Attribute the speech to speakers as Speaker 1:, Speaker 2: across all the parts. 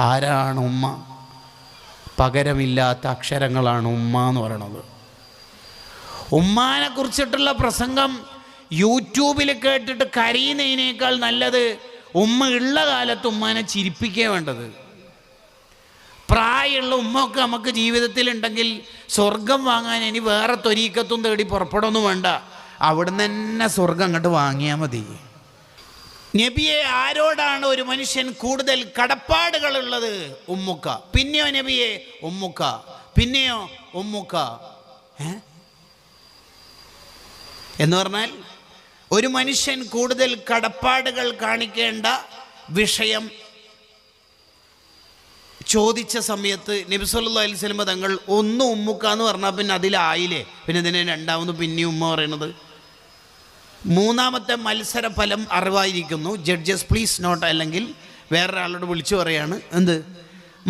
Speaker 1: ആരാണ് ഉമ്മ? പകരമില്ലാത്ത അക്ഷരങ്ങളാണ് ഉമ്മ എന്ന് പറയണത്. ഉമ്മാനെ കുറിച്ചിട്ടുള്ള പ്രസംഗം യൂട്യൂബിൽ കേട്ടിട്ട് കരയുന്നതിനേക്കാൾ നല്ലത് ഉമ്മ ഉള്ള കാലത്ത് ഉമ്മാനെ ചിരിപ്പിക്കുക വേണ്ടത്. പ്രായമുള്ള ഉമ്മയൊക്കെ നമുക്ക് ജീവിതത്തിലുണ്ടെങ്കിൽ സ്വർഗം വാങ്ങാൻ ഇനി വേറെ ത്വരീക്കത്തും തേടി പുറപ്പെടൊന്നും വേണ്ട, അവിടുന്ന് തന്നെ സ്വർഗം അങ്ങോട്ട് വാങ്ങിയാൽ മതി. നബിയെ, ആരോടാണ് ഒരു മനുഷ്യൻ കൂടുതൽ കടപ്പാടുകളുള്ളത്? ഉമ്മുക്ക. പിന്നെയോ നബിയെ? ഉമ്മുക്ക. പിന്നെയോ ഉമ്മുക്ക. എന്ന് പറഞ്ഞാൽ ഒരു മനുഷ്യൻ കൂടുതൽ കടപ്പാടുകൾ കാണിക്കേണ്ട വിഷയം ചോദിച്ച സമയത്ത് നബി സല്ലല്ലാഹു അലൈഹി വസല്ലം തങ്ങൾ ഒന്ന് ഉമ്മുക്ക എന്ന് പറഞ്ഞാൽ പിന്നെ അതിലായില്ലേ, പിന്നെ ഇതിനെ രണ്ടാമത് പിന്നെയും ഉമ്മ പറയണത്. മൂന്നാമത്തെ മത്സരഫലം അറിവായിരിക്കുന്നു. ജഡ്ജസ് പ്ലീസ് നോട്ട്, അല്ലെങ്കിൽ വേറൊരാളോട് വിളിച്ചു പറയാണ് എന്ത്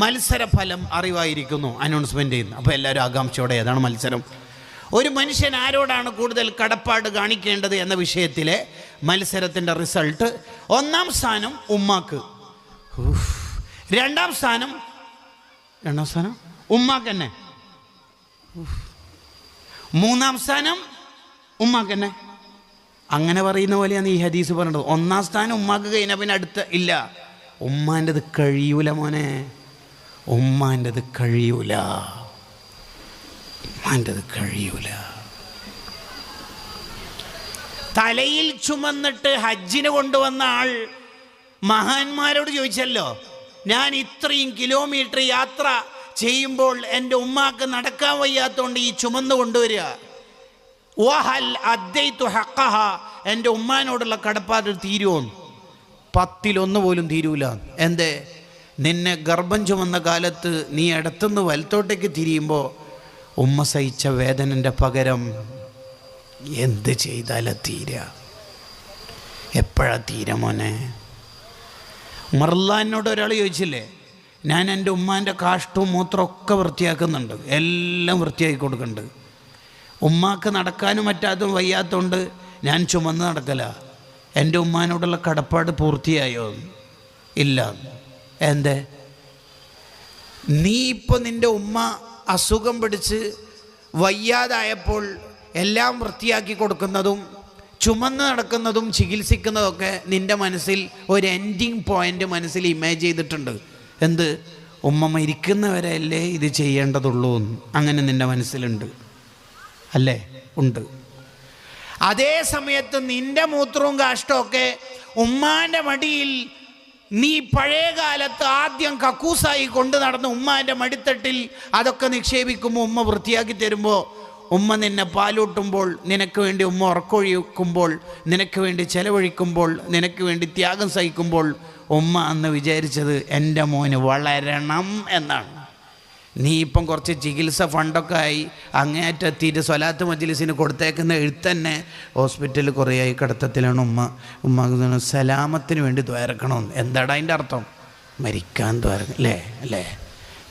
Speaker 1: മത്സരഫലം അറിവായിരിക്കുന്നു, അനൗൺസ്മെൻ്റ് ചെയ്യുന്നു. അപ്പോൾ എല്ലാവരും ആകാംക്ഷയോടെ ഏതാണ് മത്സരം? ഒരു മനുഷ്യൻ ആരോടാണ് കൂടുതൽ കടപ്പാട് കാണിക്കേണ്ടത് എന്ന വിഷയത്തിലെ മത്സരത്തിൻ്റെ റിസൾട്ട്, ഒന്നാം സ്ഥാനം ഉമ്മാക്ക്, രണ്ടാം സ്ഥാനം ഉമ്മാക്ക് തന്നെ, മൂന്നാം സ്ഥാനം ഉമ്മാക്ക് തന്നെ. അങ്ങനെ പറയുന്ന പോലെയാണ് ഈ ഹദീസ് പറഞ്ഞത്. ഒന്നാം സ്ഥാനം ഉമ്മാക്ക് കഴിഞ്ഞാൽ പിന്നെ അടുത്ത ഇല്ല. ഉമ്മാൻ്റെത് കഴിയൂല മോനെ, ഉമ്മാൻ്റെത് കഴിയൂല, ഉമ്മാൻ്റെത് കഴിയൂല. തലയിൽ ചുമന്നിട്ട് ഹജ്ജിന് കൊണ്ടുവന്ന ആൾ മഹാന്മാരോട് ചോദിച്ചല്ലോ, ഞാൻ ഇത്രയും കിലോമീറ്റർ യാത്ര ചെയ്യുമ്പോൾ എൻ്റെ ഉമ്മാക്ക് നടക്കാൻ വയ്യാത്തതുകൊണ്ട് ഈ ചുമന്ന് കൊണ്ടുവരിക. വഹൽ അദ്ദൈതു ഹഖഹ, എൻ്റെ ഉമ്മാനോടുള്ള കടപ്പാട് തീരുമോന്ന്? 10 പോലും തീരൂല. എന്തേ? നിന്നെ ഗർഭം ചുമന്ന കാലത്ത് നീ ഇടത്തുനിന്ന് വലത്തോട്ടേക്ക് തിരിയുമ്പോൾ ഉമ്മ സഹിച്ച വേദനൻ്റെ പകരം എന്ത് ചെയ്താലാ തീരുക? എപ്പോഴാ തീര മോനെ? മർലാനോട് ഒരാൾ ചോദിച്ചില്ലേ, ഞാൻ എൻ്റെ ഉമ്മാൻ്റെ കാഷ്ടവും മൂത്രമൊക്കെ വൃത്തിയാക്കുന്നുണ്ട്, എല്ലാം വൃത്തിയാക്കി കൊടുക്കുന്നുണ്ട്, ഉമ്മാക്ക് നടക്കാനും മറ്റാത്തും വയ്യാത്തതുകൊണ്ട് ഞാൻ ചുമന്ന് നടക്കല, എൻ്റെ ഉമ്മാനോടുള്ള കടപ്പാട് പൂർത്തിയായോ? ഇല്ല. എന്തേ? നീ ഇപ്പോൾ നിൻ്റെ ഉമ്മ അസുഖം പിടിച്ച് വയ്യാതായപ്പോൾ എല്ലാം വൃത്തിയാക്കി കൊടുക്കുന്നതും ചുമന്ന് നടക്കുന്നതും ചികിത്സിക്കുന്നതൊക്കെ നിൻ്റെ മനസ്സിൽ ഒരു എൻഡിങ് പോയിൻ്റ് മനസ്സിൽ ഇമേജ് ചെയ്തിട്ടുണ്ട്. എന്ത്? ഉമ്മ മരിക്കുന്നവരെ അല്ലേ ഇത് ചെയ്യേണ്ടതുള്ളൂ എന്ന്. അങ്ങനെ നിൻ്റെ മനസ്സിലുണ്ട് അല്ലേ? ഉണ്ട്. അതേ സമയത്ത് നിൻ്റെ മൂത്രവും കാഷ്ടമൊക്കെ ഉമ്മാൻ്റെ മടിയിൽ നീ പഴയ കാലത്ത് ആദ്യം കക്കൂസായി കൊണ്ടു നടന്ന് ഉമ്മാൻ്റെ മടിത്തട്ടിൽ അതൊക്കെ നിക്ഷേപിക്കുമ്പോൾ ഉമ്മ വൃത്തിയാക്കി തരുമ്പോൾ, ഉമ്മ നിന്നെ പാലൂട്ടുമ്പോൾ, നിനക്ക് വേണ്ടി ഉമ്മ ഉറക്കൊഴിക്കുമ്പോൾ, നിനക്ക് വേണ്ടി ചെലവഴിക്കുമ്പോൾ, നിനക്ക് വേണ്ടി ത്യാഗം സഹിക്കുമ്പോൾ ഉമ്മ അന്ന് വിചാരിച്ചത് എൻ്റെ മോന് വളരണം എന്നാണ്. നീ ഇപ്പം കുറച്ച് ചികിത്സ ഫണ്ടൊക്കെ ആയി അങ്ങേയറ്റെത്തിയിട്ട് സ്വലാത്ത് മജ്ലിസിന് കൊടുത്തേക്കുന്ന എഴുത്തന്നെ ഹോസ്പിറ്റലിൽ കുറേ ആയി കിടത്തത്തിലാണ് ഉമ്മ സലാമത്തിന് വേണ്ടി ദ്വാരക്കണമെന്ന്. എന്താടാ അതിൻ്റെ അർത്ഥം? മരിക്കാൻ ദ്വാരല്ലേ അല്ലേ?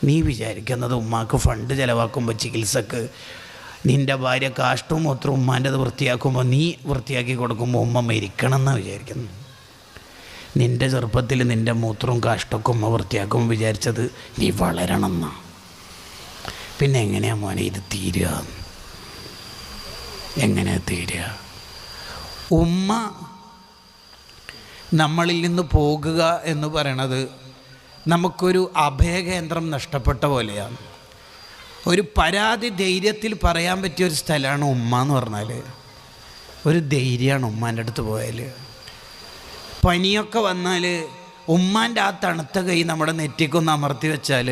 Speaker 1: നീ വിചാരിക്കുന്നത് ഉമ്മാക്ക് ഫണ്ട് ചിലവാക്കുമ്പോൾ ചികിത്സക്ക് നിൻ്റെ ഭാര്യ കാഷ്ടവും മൂത്രവും ഉമ്മാൻ്റെത് വൃത്തിയാക്കുമ്പോൾ നീ വൃത്തിയാക്കി കൊടുക്കുമ്പോൾ ഉമ്മ മരിക്കണം എന്നാണ് വിചാരിക്കുന്നത്. നിൻ്റെ ചെറുപ്പത്തിൽ നിൻ്റെ മൂത്രവും കാഷ്ടമൊക്കെ ഉമ്മ വൃത്തിയാക്കുമ്പോൾ വിചാരിച്ചത് നീ വളരണം എന്നാണ്. പിന്നെ എങ്ങനെയാണ് മോനെ ഇത് തീരുക? എങ്ങനെയാണ് തീരുക? ഉമ്മ നമ്മളിൽ നിന്ന് പോകുക എന്ന് പറയണത് നമുക്കൊരു അഭയകേന്ദ്രം നഷ്ടപ്പെട്ട പോലെയാണ്. ഒരു പരാതി ധൈര്യത്തിൽ പറയാൻ പറ്റിയൊരു സ്ഥലമാണ് ഉമ്മ എന്ന് പറഞ്ഞാൽ. ഒരു ധൈര്യമാണ് ഉമ്മാൻ്റെ അടുത്ത് പോയാൽ. പനിയൊക്കെ വന്നാൽ ഉമ്മാൻ്റെ ആ തണുത്ത കൈ നമ്മുടെ നെറ്റിക്കൊന്ന് അമർത്തി വെച്ചാൽ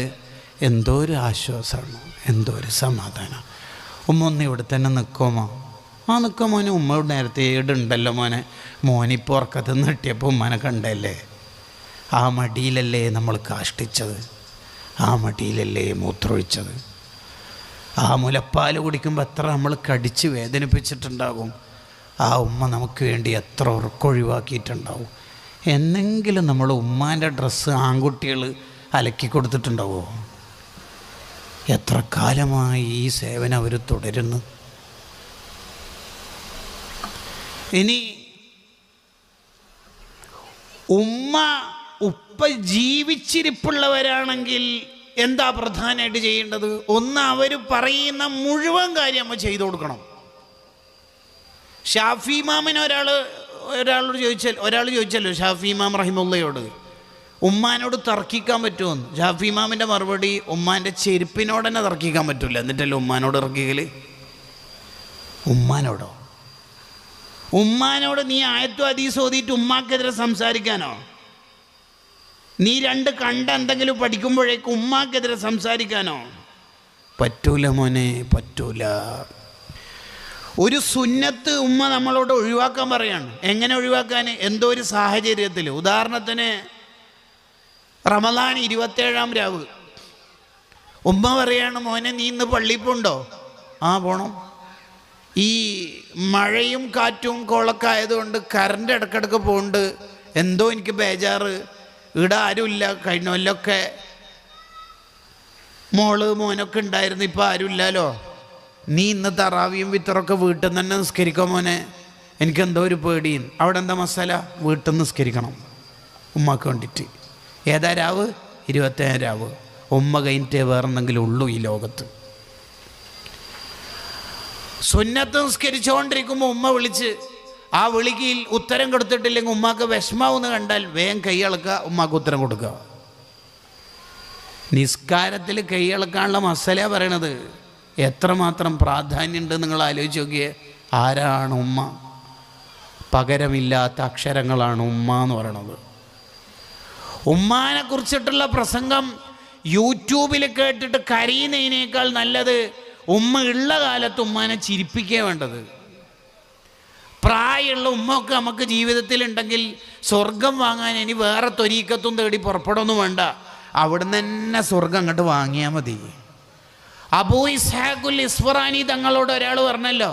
Speaker 1: എന്തോ ഒരു ആശ്വാസമാണ്, എന്തോ ഒരു സമാധാനം. ഉമ്മ ഒന്ന് ഇവിടെ തന്നെ നിൽക്കുമോ? ആ നിൽക്കാം മോനെ, ഉമ്മ നേരത്തെ ഈടുണ്ടല്ലോ മോനെ, മോനിപ്പോൾ ഉറക്കത്ത് നിന്ന് കിട്ടിയപ്പോൾ ഉമ്മനെ കണ്ടല്ലേ, ആ മടിയിലല്ലേ നമ്മൾ കാഷ്ടിച്ചത്, ആ മടിയിലല്ലേ മൂത്രമൊഴിച്ചത്, ആ മുലപ്പാൽ കുടിക്കുമ്പോൾ എത്ര നമ്മൾ കടിച്ച് വേദനിപ്പിച്ചിട്ടുണ്ടാകും, ആ ഉമ്മ നമുക്ക് വേണ്ടി എത്ര ഉറക്കൊഴിവാക്കിയിട്ടുണ്ടാവും. എന്നെങ്കിലും നമ്മൾ ഉമ്മാൻ്റെ ഡ്രസ്സ് ആൺകുട്ടികൾ അലക്കി കൊടുത്തിട്ടുണ്ടാവോ? എത്ര കാലമായി ഈ സേവനം അവർ തുടരുന്നു. ഇനി ഉമ്മ ഉപ്പ ജീവിച്ചിരിപ്പുള്ളവരാണെങ്കിൽ എന്താ പ്രധാനമായിട്ട് ചെയ്യേണ്ടത്? ഒന്ന്, അവർ പറയുന്ന മുഴുവൻ കാര്യം നമ്മൾ ചെയ്തു കൊടുക്കണം. ഷാഫി ഇമാമിന് ഒരാൾ ചോദിച്ചല്ലോ ഷാഫി ഇമാം റഹിമുള്ളയോട്, ഉമ്മാനോട് തർക്കിക്കാൻ പറ്റുമെന്ന്. ഷാഫി ഇമാമിൻ്റെ മറുപടി, ഉമ്മാൻ്റെ ചെരുപ്പിനോട് തന്നെ തർക്കിക്കാൻ പറ്റില്ല, എന്നിട്ടല്ലേ ഉമ്മാനോട് തർക്കിക്കൽ? ഉമ്മാനോട് നീ ആയത്തും ഹദീസും ഓതിയിട്ട് ഉമ്മാക്കെതിരെ സംസാരിക്കാനോ? നീ രണ്ട് കണ്ട എന്തെങ്കിലും പഠിക്കുമ്പോഴേക്കും ഉമ്മാക്കെതിരെ സംസാരിക്കാനോ? പറ്റൂല മോനെ, പറ്റൂല. ഒരു സുന്നത്ത് ഉമ്മ നമ്മളോട് ഒഴിവാക്കാൻ പറയാണ്. എങ്ങനെ ഒഴിവാക്കാൻ? എന്തോ ഒരു സാഹചര്യത്തിൽ. ഉദാഹരണത്തിന് റമദാൻ 27-ാം രാവ് ഉമ്മ പറയാണ്, മോനെ നീ ഇന്ന് പള്ളിയിൽ പോണ്ടോ? ആ പോണം. ഈ മഴയും കാറ്റും കോളൊക്കെ ആയതുകൊണ്ട് കറണ്ട് ഇടയ്ക്കിടയ്ക്ക് പോകുന്നുണ്ട്, എന്തോ എനിക്ക് ബേജാറ്, ഇവിടെ ആരുമില്ല. കഴിഞ്ഞ കൊല്ലമൊക്കെ മോനൊക്കെ ഉണ്ടായിരുന്നു, ഇപ്പം ആരുമില്ലല്ലോ. നീ ഇന്ന് തറാവിയും വിത്തറൊക്കെ വീട്ടിൽ നിന്ന് തന്നെ നിസ്കരിക്കാം മോനെ, എനിക്കെന്തോ ഒരു പേടിയും. അവിടെ എന്താ മസാല? വീട്ടിൽ നിന്ന് നിസ്കരിക്കണം ഉമ്മക്ക് വേണ്ടിയിട്ട്. ഏതാ രാവ്? 27 രാവ്. ഉമ്മ കഴിഞ്ഞിട്ടേ വേറെന്തെങ്കിലും ഉള്ളൂ ഈ ലോകത്ത്. സുന്നത്ത് നിസ്കരിച്ചുകൊണ്ടിരിക്കുമ്പോൾ ഉമ്മ വിളിച്ച് ആ വിളിക്ക് ഉത്തരം കൊടുത്തിട്ടില്ലെങ്കിൽ ഉമ്മാക്ക് വിഷമാവെന്ന് കണ്ടാൽ വേഗം കൈയളക്കുക, ഉമ്മാക്ക് ഉത്തരം കൊടുക്കുക. നിസ്കാരത്തിൽ കൈയളക്കാനുള്ള മസാല പറയണത് എത്രമാത്രം പ്രാധാന്യമുണ്ട് നിങ്ങൾ ആലോചിച്ച് നോക്കിയേ. ആരാണ് ഉമ്മ? പകരമില്ലാത്ത അക്ഷരങ്ങളാണ് ഉമ്മ എന്ന് പറയണത്. ഉമ്മാനെ കുറിച്ചിട്ടുള്ള പ്രസംഗം യൂട്യൂബിൽ കേട്ടിട്ട് കരയുന്നതിനേക്കാൾ നല്ലത് ഉമ്മ ഉള്ള കാലത്ത് ഉമ്മാനെ ചിരിപ്പിക്കുക വേണ്ടത്. പ്രായമുള്ള ഉമ്മയൊക്കെ നമുക്ക് ജീവിതത്തിലുണ്ടെങ്കിൽ സ്വർഗം വാങ്ങാൻ ഇനി വേറെ ത്വരീക്കത്തും തേടി പുറപ്പെടൊന്നും വേണ്ട, അവിടുന്ന് തന്നെ സ്വർഗം അങ്ങോട്ട് വാങ്ങിയാൽ മതി. അബൂ ഇസ്ഹാഖുൽ ഇസ്ഫറാനി തങ്ങളോട് ഒരാൾ പറഞ്ഞല്ലോ,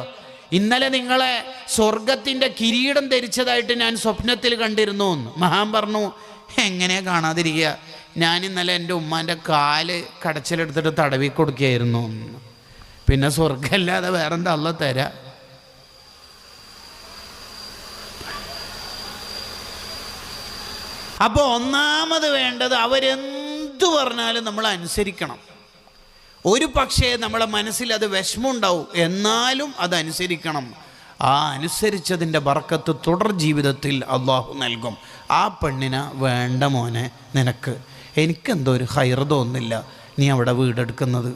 Speaker 1: ഇന്നലെ നിങ്ങളെ സ്വർഗത്തിൻ്റെ കിരീടം ധരിച്ചതായിട്ട് ഞാൻ സ്വപ്നത്തിൽ കണ്ടിരുന്നു എന്ന്. മഹാൻ പറഞ്ഞു, എങ്ങനെയാ കാണാതിരിക്കുക, ഞാൻ ഇന്നലെ എൻ്റെ ഉമ്മാൻ്റെ കാല് കടച്ചിലെടുത്തിട്ട് തടവി കൊടുക്കുകയായിരുന്നു എന്ന്. പിന്നെ സ്വർഗമല്ലാതെ വേറെന്താ അള്ളാഹ് തരാ? അപ്പോൾ ഒന്നാമത് വേണ്ടത് അവരെന്തു പറഞ്ഞാലും നമ്മൾ അനുസരിക്കണം. ഒരു പക്ഷേ നമ്മളെ മനസ്സിൽ അത് വിഷമമുണ്ടാവും, എന്നാലും അതനുസരിക്കണം. ആ അനുസരിച്ചതിൻ്റെ ബർക്കത്ത് തുടർ ജീവിതത്തിൽ അള്ളാഹു നൽകും. ആ പെണ്ണിനെ വേണ്ട മോനെ, നിനക്ക് എനിക്കെന്തോ ഒരു ഹൈർ തോന്നുന്നില്ല നീ അവിടെ വീടെടുക്കുന്നത്.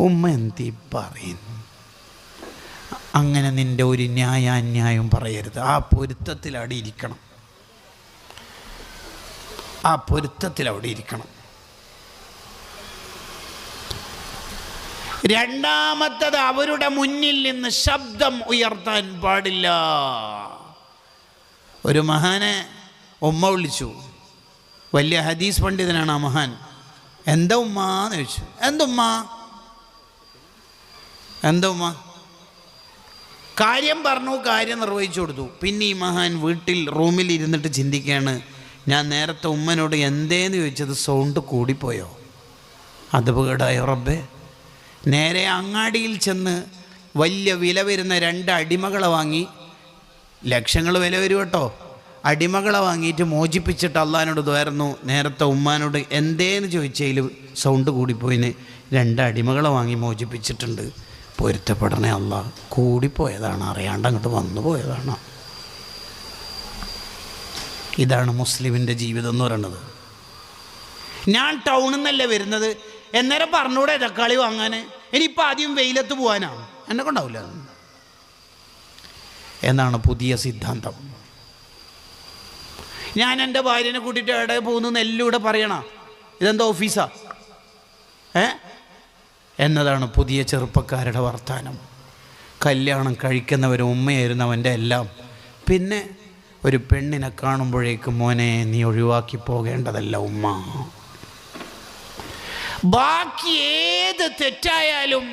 Speaker 1: ഉമ്മ എന്തി പറയുന്നു? അങ്ങനെ നിൻ്റെ ഒരു ന്യായാന്യായം പറയരുത്. ആ പൊരുത്തത്തിൽ അവിടെ ഇരിക്കണം, ആ പൊരുത്തത്തിൽ അവിടെ ഇരിക്കണം. രണ്ടാമത്തത്, അവരുടെ മുന്നിൽ നിന്ന് ശബ്ദം ഉയർത്താൻ പാടില്ല. ഒരു മഹാനെ ഉമ്മ വിളിച്ചു, വലിയ ഹദീസ് പണ്ഡിതനാണ് ആ മഹാൻ. എന്താ ഉമ്മ എന്ന് ചോദിച്ചു. എന്താ ഉമ്മ? കാര്യം പറഞ്ഞു, കാര്യം നിർവഹിച്ചു കൊടുത്തു. പിന്നെ ഈ മഹാൻ വീട്ടിൽ റൂമിൽ ഇരുന്നിട്ട് ചിന്തിക്കുകയാണ്, ഞാൻ നേരത്തെ ഉമ്മനോട് എന്തേന്ന് ചോദിച്ചത് സൗണ്ട് കൂടിപ്പോയോ? അത് കേടായോ റബ്ബേ. നേരെ അങ്ങാടിയിൽ ചെന്ന് വലിയ വില വരുന്ന 2 അടിമകളെ വാങ്ങി, ലക്ഷങ്ങൾ വില വരും കേട്ടോ, അടിമകളെ വാങ്ങിയിട്ട് മോചിപ്പിച്ചിട്ട് അള്ളാഹിനോട് ദ്വാരുന്നു, നേരത്തെ ഉമ്മാനോട് എന്തേന്ന് ചോദിച്ചതിൽ സൗണ്ട് കൂടിപ്പോയിന് 2 അടിമകളെ വാങ്ങി മോചിപ്പിച്ചിട്ടുണ്ട്. പൊരുത്തപ്പെടണേ അള്ളാഹ്, കൂടിപ്പോയതാണ്, അറിയാണ്ട് അങ്ങോട്ട് വന്നു പോയതാണ്. ഇതാണ് മുസ്ലിമിൻ്റെ ജീവിതം എന്ന് പറയുന്നത്. ഞാൻ ടൗണിൽ നിന്നല്ലേ വരുന്നത്, എന്നേരം പറഞ്ഞൂടെ തക്കാളി വാങ്ങാൻ, ഇനിയിപ്പോൾ ആദ്യം വെയിലത്ത് പോകാനാണ്, എന്നെ കൊണ്ടാവില്ല എന്നാണ് പുതിയ സിദ്ധാന്തം. ഞാൻ എൻ്റെ ഭാര്യനെ കൂട്ടിയിട്ട് എവിടെ പോകുന്നു എല്ലാം ഇവിടെ പറയണം, ഇതെന്താ ഓഫീസാ എന്നതാണ് പുതിയ ചെറുപ്പക്കാരുടെ വർത്താനം. കല്യാണം കഴിക്കുന്നവരും ഉമ്മയായിരുന്നവൻ്റെ എല്ലാം. പിന്നെ ഒരു പെണ്ണിനെ കാണുമ്പോഴേക്കും മോനെ നീ ഒഴിവാക്കി പോകേണ്ടതല്ല ഉമ്മ. ബാക്കി ഏത് തെറ്റായാലും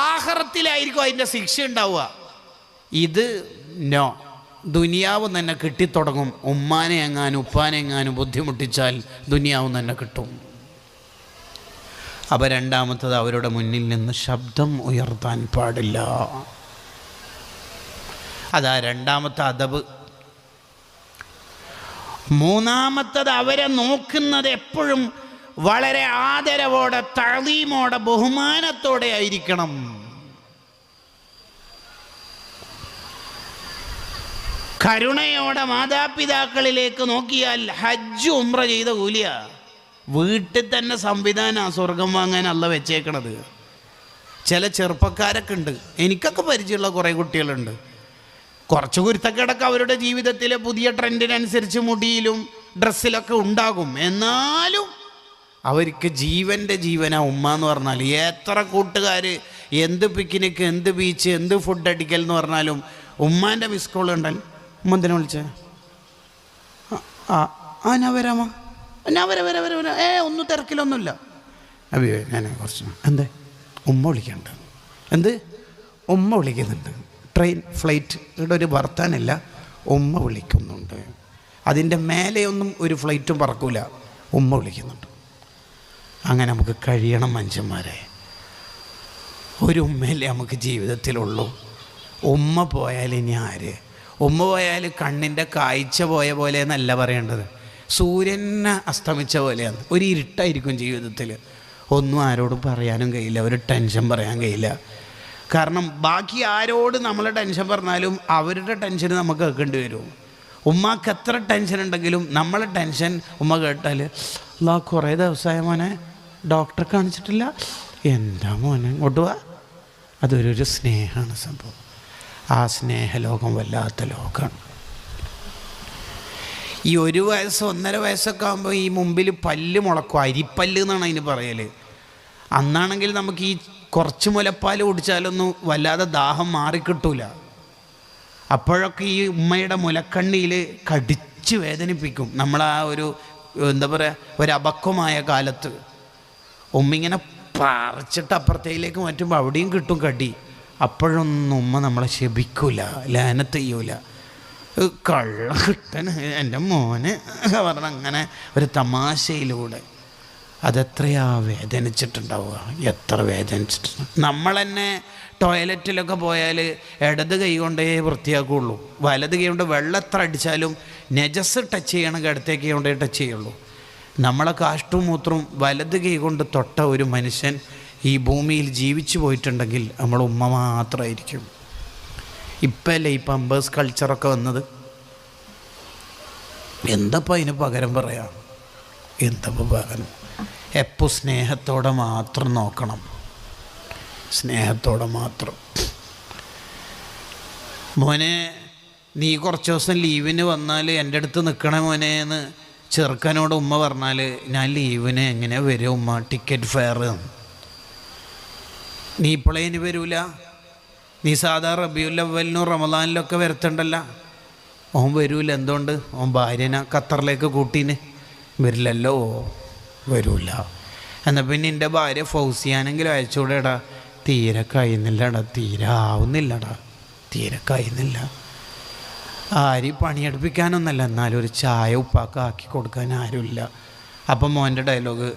Speaker 1: ആഖിറത്തിലായിരിക്കും അതിൻ്റെ ശിക്ഷ ഉണ്ടാവുക. ഇത് നോ, ദുനിയാവ് തന്നെ കിട്ടിത്തുടങ്ങും. ഉമ്മാനെ എങ്ങാനും ഉപ്പാനെ എങ്ങാനും ബുദ്ധിമുട്ടിച്ചാൽ ദുനിയാവ് തന്നെ കിട്ടും. അപ്പോൾ രണ്ടാമത്തത്, അവരുടെ മുന്നിൽ നിന്ന് ശബ്ദം ഉയർത്താൻ പാടില്ല. അതാ രണ്ടാമത്തെ അദബ്. മൂന്നാമത്തത്, അവരെ നോക്കുന്നത് എപ്പോഴും വളരെ ആദരവോടെ, തഅ്ലീമോടെ, ബഹുമാനത്തോടെ ആയിരിക്കണം. കരുണയോടെ മാതാപിതാക്കളിലേക്ക് നോക്കിയാൽ ഹജ്ജ് ഉംറ ചെയ്ത കൂലിയ. വീട്ടിൽ തന്നെ സംവിധാനം സ്വർഗം വാങ്ങാൻ അല്ല വെച്ചേക്കണത്. ചില ചെറുപ്പക്കാരൊക്കെ ഉണ്ട്, എനിക്കൊക്കെ പരിചയമുള്ള കുറേ കുട്ടികളുണ്ട്. കുറച്ച് കുരുത്തക്കേടൊക്കെ അവരുടെ ജീവിതത്തിലെ പുതിയ ട്രെൻഡിനനുസരിച്ച് മുടിയിലും ഡ്രസ്സിലൊക്കെ ഉണ്ടാകും. എന്നാലും അവർക്ക് ജീവൻ്റെ ജീവനാ ഉമ്മ എന്ന് പറഞ്ഞാൽ. എത്ര കൂട്ടുകാർ എന്ത് പിക്നിക്ക്, എന്ത് ബീച്ച്, എന്ത് ഫുഡ് അടിക്കൽ എന്ന് പറഞ്ഞാലും ഉമ്മാൻ്റെ മിസ് കോൾ ഉണ്ടല്ലോ, ഉമ്മ എന്തിനാ വിളിച്ചേ? ഞാൻ വരാമോ, ഞാൻ വരാം. ഒന്നും തിരക്കിലൊന്നുമില്ല. അയ്യോ ഞാൻ കുറച്ച് എന്തേ ഉമ്മ വിളിക്കണ്ട. എന്ത് ഉമ്മ വിളിക്കുന്നുണ്ട്? ട്രെയിൻ ഫ്ലൈറ്റ് ഇവിടെ ഒരു വർത്താനില്ല, ഉമ്മ വിളിക്കുന്നുണ്ട്. അതിൻ്റെ മേലെയൊന്നും ഒരു ഫ്ലൈറ്റും പറക്കൂല, ഉമ്മ വിളിക്കുന്നുണ്ട്. അങ്ങനെ നമുക്ക് കഴിയണം മനുഷ്യന്മാരെ. ഒരു ഉമ്മയല്ലേ നമുക്ക് ജീവിതത്തിലുള്ളൂ. ഉമ്മ പോയാൽ ഇനി ആര്? ഉമ്മ പോയാൽ കണ്ണിൻ്റെ കാഴ്ച പോയ പോലെ എന്നല്ല പറയേണ്ടത്, സൂര്യനെ അസ്തമിച്ച പോലെയാണ്. ഒരു ഇരുട്ടായിരിക്കും ജീവിതത്തിൽ. ഒന്നും ആരോടും പറയാനും കഴിയില്ല, ഒരു ടെൻഷൻ പറയാൻ കഴിയില്ല. കാരണം ബാക്കി ആരോട് നമ്മൾ ടെൻഷൻ പറഞ്ഞാലും അവരുടെ ടെൻഷൻ നമുക്ക് കേൾക്കേണ്ടി വരും. ഉമ്മാക്ക് എത്ര ടെൻഷൻ ഉണ്ടെങ്കിലും നമ്മളെ ടെൻഷൻ ഉമ്മ കേട്ടാൽ, അല്ലാ കുറേ ദിവസമായ മോനെ ഡോക്ടറെ കാണിച്ചിട്ടില്ല, എന്താ മോനെ ഇങ്ങോട്ട് വാ. അതൊരു സ്നേഹമാണ് സംഭവം. ആ സ്നേഹലോകം വല്ലാത്ത ലോകമാണ്. ഈ 1 വയസ്സ് 1.5 വയസ്സൊക്കെ ആകുമ്പോൾ ഈ മുമ്പിൽ പല്ല് മുളക്കും, അരിപ്പല്ല് എന്നാണ് അതിന് പറയൽ. അന്നാണെങ്കിൽ നമുക്ക് ഈ കുറച്ച് മുലപ്പാൽ കുടിച്ചാലൊന്നും വല്ലാതെ ദാഹം മാറിക്കിട്ടൂല. അപ്പോഴൊക്കെ ഈ ഉമ്മയുടെ മുലക്കണ്ണിയിൽ കടിച്ച് വേദനിപ്പിക്കും. നമ്മളാ ഒരു എന്താ പറയുക, ഒരു അപക്വമായ കാലത്ത് ഉമ്മിങ്ങനെ പറിച്ചിട്ട് അപ്പുറത്തേക്ക് മാറ്റുമ്പോൾ അവിടെയും കിട്ടും കടി. അപ്പോഴൊന്നും ഉമ്മ നമ്മളെ ശപിക്കൂല, ലാനത്ത് ചെയ്യൂല. കള്ള കിട്ടൻ എൻ്റെ മോനെ പറഞ്ഞ അങ്ങനെ ഒരു തമാശയിലൂടെ അതെത്രയാ വേദനിച്ചിട്ടുണ്ടാവുക, എത്ര വേദനിച്ചിട്ടുണ്ട്. നമ്മൾ തന്നെ ടോയ്ലറ്റിലൊക്കെ പോയാൽ ഇടത് കൈ കൊണ്ടേ വൃത്തിയാക്കുകയുള്ളൂ. വലത് കൈ കൊണ്ട് വെള്ളം എത്ര അടിച്ചാലും നജസ് ടച്ച് ചെയ്യണമെങ്കിൽ ഇടത്തേക്ക് കൈ കൊണ്ടേ ടച്ച് ചെയ്യുള്ളൂ. നമ്മളെ കാഷ്ടവും മൂത്രവും വലത് കൈ കൊണ്ട് തൊട്ട ഒരു മനുഷ്യൻ ഈ ഭൂമിയിൽ ജീവിച്ചു പോയിട്ടുണ്ടെങ്കിൽ നമ്മൾ ഉമ്മ മാത്രമായിരിക്കും. ഇപ്പം അല്ലേ ഈ പമ്പേഴ്സ് കൾച്ചറൊക്കെ വന്നത്. എന്തപ്പോൾ അതിന് പകരം പറയാം? എന്തപ്പോൾ പകരം? എപ്പോൾ സ്നേഹത്തോടെ മാത്രം നോക്കണം, സ്നേഹത്തോടെ മാത്രം. മോനെ നീ കുറച്ച് ദിവസം ലീവിന് വന്നാൽ എൻ്റെ അടുത്ത് നിൽക്കണേ മോനെ എന്ന് ചെറുക്കനോട് ഉമ്മ പറഞ്ഞാൽ, ഞാൻ ലീവിന് എങ്ങനെ വരും ഉമ്മ, ടിക്കറ്റ് ഫെയർ. നീ ഇപ്പോഴേന് വരൂല, നീ സാധാ റബിയുൽ അവ്വലിനും റമദാനിലൊക്കെ വരുത്തണ്ടല്ല. ഓൻ വരൂല. എന്തുകൊണ്ട്? ഓൻ ഭാര്യനെ ഖത്തറിലേക്ക് കൂട്ടീന്. വരില്ലല്ലോ, വരൂല. എന്നാൽ പിന്നെ എൻ്റെ ഭാര്യ ഫൗസിയാനെങ്കിലും അയച്ചുകൂടെടാ. തീരെ കഴിയുന്നില്ലടാ, തീരെ ആവുന്നില്ലടാ, തീരെ കഴിയുന്നില്ല. ആരും പണിയെടുപ്പിക്കാനൊന്നല്ല, എന്നാലും ഒരു ചായ ഉപ്പാക്ക് ആക്കി കൊടുക്കാൻ ആരുമില്ല. അപ്പം മോൻ്റെ ഡയലോഗ്,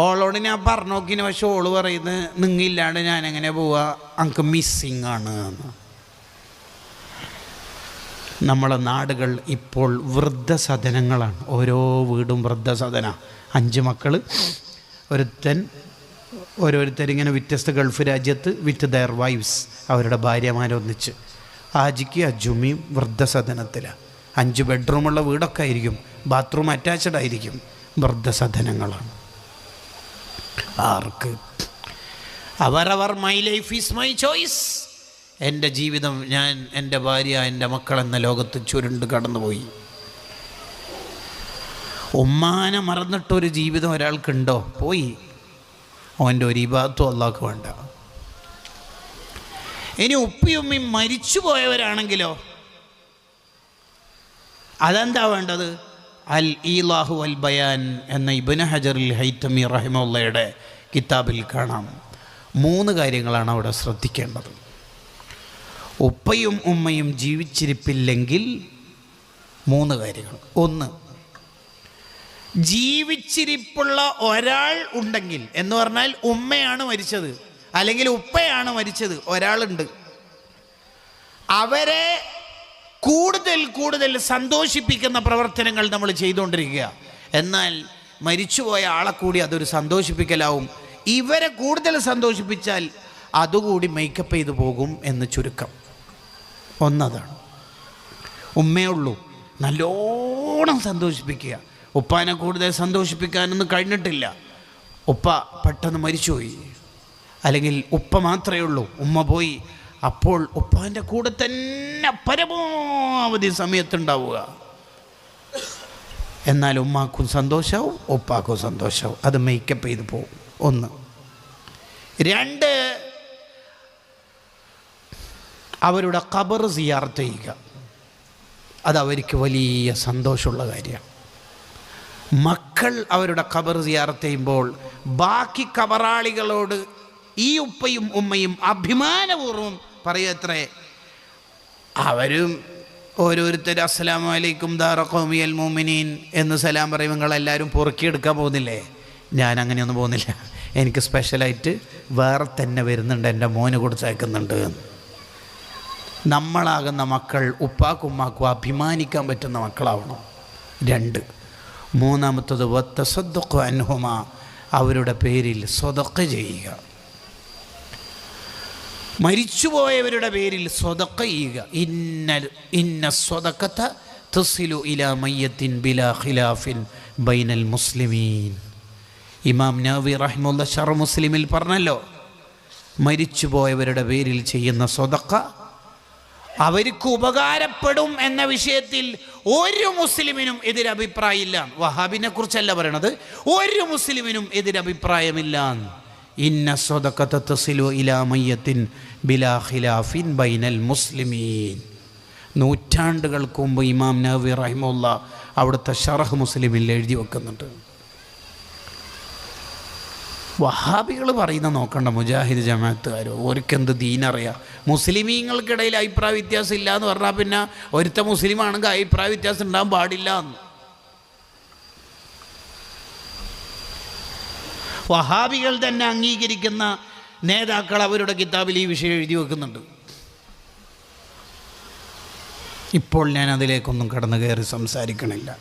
Speaker 1: ഓളോട് ഞാൻ പറഞ്ഞു നോക്കിന്, പക്ഷെ ഓള് പറയുന്നത് നിങ്ങില്ലാണ്ട് ഞാനെങ്ങനെ പോവാ, എനിക്ക് മിസ്സിങ് ആണ് എന്ന്. നമ്മളെ നാടുകൾ ഇപ്പോൾ വൃദ്ധസദനങ്ങളാണ്. ഓരോ വീടും വൃദ്ധസദന. 5 മക്കൾ, ഓരോരുത്തരിങ്ങനെ വ്യത്യസ്ത ഗൾഫ് രാജ്യത്ത് വിത്ത് ദയർ വൈഫ്സ്, അവരുടെ ഭാര്യമാരൊന്നിച്ച് ആജിക്ക് അജുമിയും വൃദ്ധസദനത്തിലാണ്. 5 ബെഡ്റൂമുള്ള വീടൊക്കെ ആയിരിക്കും, ബാത്റൂം അറ്റാച്ച്ഡ് ആയിരിക്കും. വൃദ്ധസദനങ്ങളാണ്. ആർക്ക്? അവരവർ my life is my choice. എൻ്റെ ജീവിതം, ഞാൻ, എൻ്റെ ഭാര്യ, എൻ്റെ മക്കൾ എന്ന ലോകത്ത് ചുരുണ്ട് കടന്നുപോയി. ഉമ്മാനെ മറന്നിട്ടൊരു ജീവിതം ഒരാൾക്കുണ്ടോ? പോയി. അവൻ്റെ ഒരു ഇബാദത്തും അല്ലാഹ്ക്ക് വേണ്ട. ഇനി ഉപ്പിയുമ്മയും മരിച്ചു പോയവരാണെങ്കിലോ അതെന്താ വേണ്ടത്? അൽ ഈലാഹു വൽ ബയാൻ എന്ന ഇബ്നു ഹജറുൽ ഹൈതമി റഹിമഹുള്ളയുടെ കിതാബിൽ കാണാം. 3 കാര്യങ്ങളാണ് അവിടെ ശ്രദ്ധിക്കേണ്ടത്. ഉപ്പയും ഉമ്മയും ജീവിച്ചിരിപ്പില്ലെങ്കിൽ 3 കാര്യങ്ങൾ. 1, ജീവിച്ചിരിപ്പുള്ള ഒരാൾ ഉണ്ടെങ്കിൽ, എന്ന് പറഞ്ഞാൽ ഉമ്മയാണ് മരിച്ചത് അല്ലെങ്കിൽ ഉപ്പയാണ് മരിച്ചത്, ഒരാളുണ്ട്, അവരെ കൂടുതൽ കൂടുതൽ സന്തോഷിപ്പിക്കുന്ന പ്രവർത്തനങ്ങൾ നമ്മൾ ചെയ്തുകൊണ്ടിരിക്കുക. എന്നാൽ മരിച്ചുപോയ ആളെ കൂടി അതൊരു സന്തോഷിപ്പിക്കലാവും. ഇവരെ കൂടുതൽ സന്തോഷിപ്പിച്ചാൽ അതുകൂടി മേക്കപ്പ് ചെയ്തു പോകും എന്ന് ചുരുക്കം. ഒന്നതാണ്. ഉമ്മയുള്ളൂ, നല്ലോണം സന്തോഷിപ്പിക്കുക. ഉപ്പാനെ കൂടുതൽ സന്തോഷിപ്പിക്കാനൊന്നും കഴിഞ്ഞിട്ടില്ല. ഉപ്പ പെട്ടെന്ന് മരിച്ചുപോയി, അല്ലെങ്കിൽ ഉപ്പ മാത്രമേ ഉള്ളൂ, ഉമ്മ പോയി. അപ്പോൾ ഉപ്പാൻ്റെ കൂടെ തന്നെ പരമാവധി സമയത്തുണ്ടാവുക. എന്നാൽ ഉമ്മാക്കും സന്തോഷവും ഉപ്പാക്കും സന്തോഷവും. അത് മേക്കപ്പ് ചെയ്ത് പോകും. ഒന്ന്. രണ്ട്, അവരുടെ ഖബർ സിയാറത്ത് ചെയ്യുക. അതവർക്ക് വലിയ സന്തോഷമുള്ള കാര്യമാണ്. മക്കൾ അവരുടെ ഖബർ സിയാറത്ത് ചെയ്യുമ്പോൾ ബാക്കി ഖബറാളികളോട് ഈ ഉപ്പയും ഉമ്മയും അഭിമാനപൂർവ്വം പറയത്രേ, അവരും ഓരോരുത്തർ അസ്സലാമു അലൈക്കും ദാറ ഖൗമിയൽ മുഅ്മിനീൻ എന്ന് സലാം പറയും. നിങ്ങളെല്ലാവരും പൊറുക്കിയെടുക്കാൻ പോകുന്നില്ലേ? ഞാൻ അങ്ങനെയൊന്നും പോകുന്നില്ല, എനിക്ക് സ്പെഷ്യലായിട്ട് വേറെ തന്നെ വരുന്നുണ്ട്, എൻ്റെ മോന് കൊടുത്തയക്കുന്നുണ്ട്. നമ്മളാകുന്ന മക്കൾ ഉപ്പാക്കും ഉമ്മാക്കും അഭിമാനിക്കാൻ പറ്റുന്ന മക്കളാവണം. രണ്ട്. മൂന്നാമത്തത് വത്തസദ്ദഖു അൻഹുമ, അവരുടെ പേരിൽ സ്വതഖ ചെയ്യുക. മരിച്ചുപോയവരുടെ പേരിൽ സ്വതഖ ചെയ്യുക. ഇന്ന സ്വതഖത തസിലു ഇലാ മയ്യത്തിൻ ബിലാ ഖിലാഫിൻ ബൈനൽ മുസ്ലിമീൻ. ഇമാം നവവി റഹിമഹുല്ലാഹ് ശർഹ് മുസ്ലിമിൽ പറഞ്ഞല്ലോ, മരിച്ചുപോയവരുടെ പേരിൽ ചെയ്യുന്ന സ്വതഖ അവർക്ക് ഉപകാരപ്പെടും എന്ന വിഷയത്തിൽ ഒരു മുസ്ലിമിനും എതിരഭിപ്രായമില്ല. വഹാബിനെ കുറിച്ചല്ല പറയണത്, ഒരു മുസ്ലിമിനും എതിരഭിപ്രായമില്ല. ഇന്ന സ്വതഖത തസിലു ഇലാ മയ്യത്തിൻ ബിലാ ഖിലാഫിൻ ബൈനൽ മുസ്ലിമീൻ. നൂറ്റാണ്ടുകൾക്ക് മുമ്പ് ഇമാം നവവി റഹിമഹുല്ലാഹ് അവിടുത്തെ ശർഹ് മുസ്ലിമിൽ എഴുതി വെക്കുന്നുണ്ട്. വഹാബികൾ പറയുന്ന നോക്കണ്ട, മുജാഹിദ് ജമാഅത്തുകാരോ ഓർക്കെന്ത് ദീനറിയാം. മുസ്ലിമീങ്ങൾക്കിടയിൽ അഭിപ്രായ വ്യത്യാസം ഇല്ല എന്ന് പറഞ്ഞാൽ പിന്നെ ഒരുത്ത മുസ്ലിമാണെങ്കിൽ അഭിപ്രായ വ്യത്യാസം ഉണ്ടാകാൻ പാടില്ല എന്ന്. വഹാബികൾ തന്നെ അംഗീകരിക്കുന്ന നേതാക്കൾ അവരുടെ കിതാബിൽ ഈ വിഷയം എഴുതി വെക്കുന്നുണ്ട്. ഇപ്പോൾ ഞാൻ അതിലേക്കൊന്നും കടന്നു കയറി സംസാരിക്കണില്ല.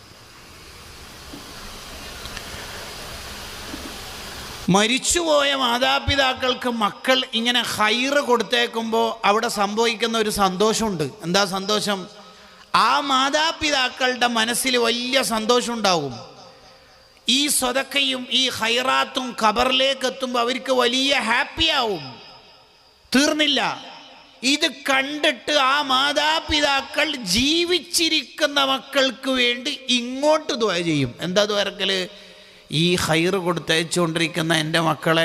Speaker 1: മരിച്ചുപോയ മാതാപിതാക്കൾക്ക് മക്കൾ ഇങ്ങനെ ഖൈറ് കൊടുത്തേക്കുമ്പോൾ അവിടെ സംഭവിക്കുന്ന ഒരു സന്തോഷമുണ്ട്. എന്താ സന്തോഷം? ആ മാതാപിതാക്കളുടെ മനസ്സിൽ വലിയ സന്തോഷം ഉണ്ടാവും. ഈ സ്വതക്കയും ഈ ഖൈറാത്തും ഖബറിലേക്ക് എത്തുമ്പോൾ അവർക്ക് വലിയ ഹാപ്പിയാവും. തീർന്നില്ല, ഇത് കണ്ടിട്ട് ആ മാതാപിതാക്കൾ ജീവിച്ചിരിക്കുന്ന മക്കൾക്ക് വേണ്ടി ഇങ്ങോട്ട് ദുആ ചെയ്യും. എന്താ ദുആ? ഈ ഖൈറ് കൊടുത്തയച്ചുകൊണ്ടിരിക്കുന്ന എൻ്റെ മക്കളെ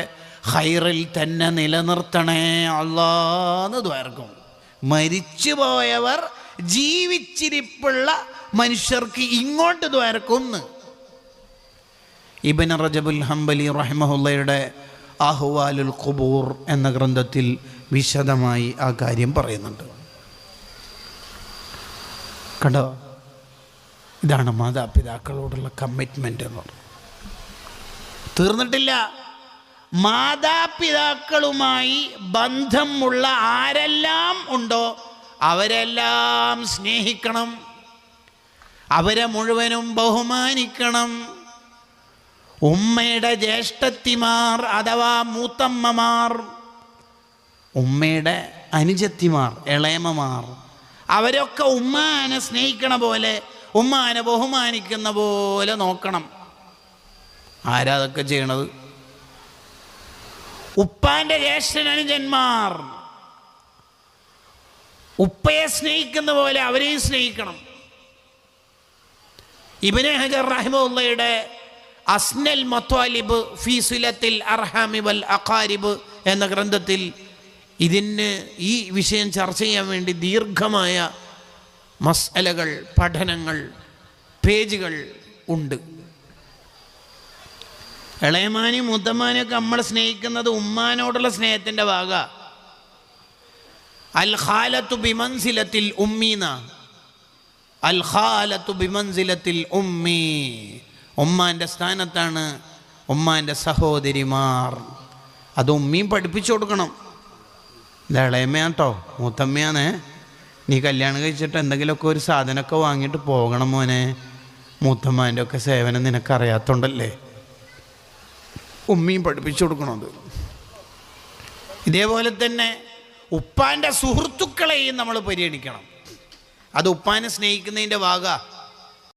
Speaker 1: ഖൈറിൽ തന്നെ നിലനിർത്തണേ അല്ലാന്ന് ദ്വാരക്കും. മരിച്ചുപോയവർ ജീവിച്ചിരിപ്പുള്ള മനുഷ്യർക്ക് ഇങ്ങോട്ട് ദ്വാരക്കുന്ന്. ഇബ്നു റജബുൽ ഹംബലി റഹിമഹുള്ളയുടെ അഹ്വാലുൽ ഖുബൂർ എന്ന ഗ്രന്ഥത്തിൽ വിശദമായി ആ കാര്യം പറയുന്നുണ്ട്. കണ്ടോ, ഇതാണ് മാതാപിതാക്കളോടുള്ള കമ്മിറ്റ്മെൻ്റ് എന്ന് പറയുന്നത്. തീർന്നിട്ടില്ല. മാതാപിതാക്കളുമായി ബന്ധമുള്ള ആരെല്ലാം ഉണ്ടോ അവരെല്ലാം സ്നേഹിക്കണം, അവരെ മുഴുവനും ബഹുമാനിക്കണം. ഉമ്മയുടെ ജ്യേഷ്ഠത്തിമാർ അഥവാ മൂത്തമ്മമാർ, ഉമ്മയുടെ അനുജത്തിമാർ, ഇളയമ്മമാർ, അവരൊക്കെ ഉമ്മാനെ സ്നേഹിക്കണ പോലെ, ഉമ്മാനെ ബഹുമാനിക്കുന്ന പോലെ നോക്കണം. ആരാ അതൊക്കെ ചെയ്യണത്? ഉപ്പാന്റെ ജ്യേഷ്ഠനുജന്മാർ ഉപ്പയെ സ്നേഹിക്കുന്ന പോലെ അവരെയും സ്നേഹിക്കണം. ഇബ്നു ഹജർ റഹിമഹുള്ളയുടെ അസ്നൽ മത്വാലിബ് ഫീ സിലത്തിൽ അർഹാമി വൽ അഖാരിബ് എന്ന ഗ്രന്ഥത്തിൽ ഇതിന് ഈ വിഷയം ചർച്ച ചെയ്യാൻ വേണ്ടി ദീർഘമായ മസ്അലകൾ, പഠനങ്ങൾ, പേജുകൾ ഉണ്ട്. ഇളയമാനും മുത്തമ്മാനെയൊക്കെ നമ്മൾ സ്നേഹിക്കുന്നത് ഉമ്മാനോടുള്ള സ്നേഹത്തിൻ്റെ ഭാഗ. അൽ ഖാലത്തു ബിമൻസിലത്തിൽ ഉമ്മീന, അൽ ഖാലത്തു ബിമൻസിലത്തിൽ ഉമ്മി, ഉമ്മാൻ്റെ സ്ഥാനത്താണ് ഉമ്മാൻ്റെ സഹോദരിമാർ. അത് ഉമ്മയും പഠിപ്പിച്ചു കൊടുക്കണം. ഇത് ഇളയമ്മയാട്ടോ, മൂത്തമ്മയാണേ, നീ കല്യാണം കഴിച്ചിട്ട് എന്തെങ്കിലുമൊക്കെ ഒരു സാധനമൊക്കെ വാങ്ങിയിട്ട് പോകണം മോനെ, മൂത്തമ്മാൻ്റെ ഒക്കെ സേവനം നിനക്കറിയാത്തോണ്ടല്ലേ ഉമ്മയും പഠിപ്പിച്ചു കൊടുക്കണത്. ഇതേപോലെ തന്നെ ഉപ്പാൻ്റെ സുഹൃത്തുക്കളെയും നമ്മൾ പരിഗണിക്കണം. അത് ഉപ്പാനെ സ്നേഹിക്കുന്നതിൻ്റെ ഭാഗമാണ്.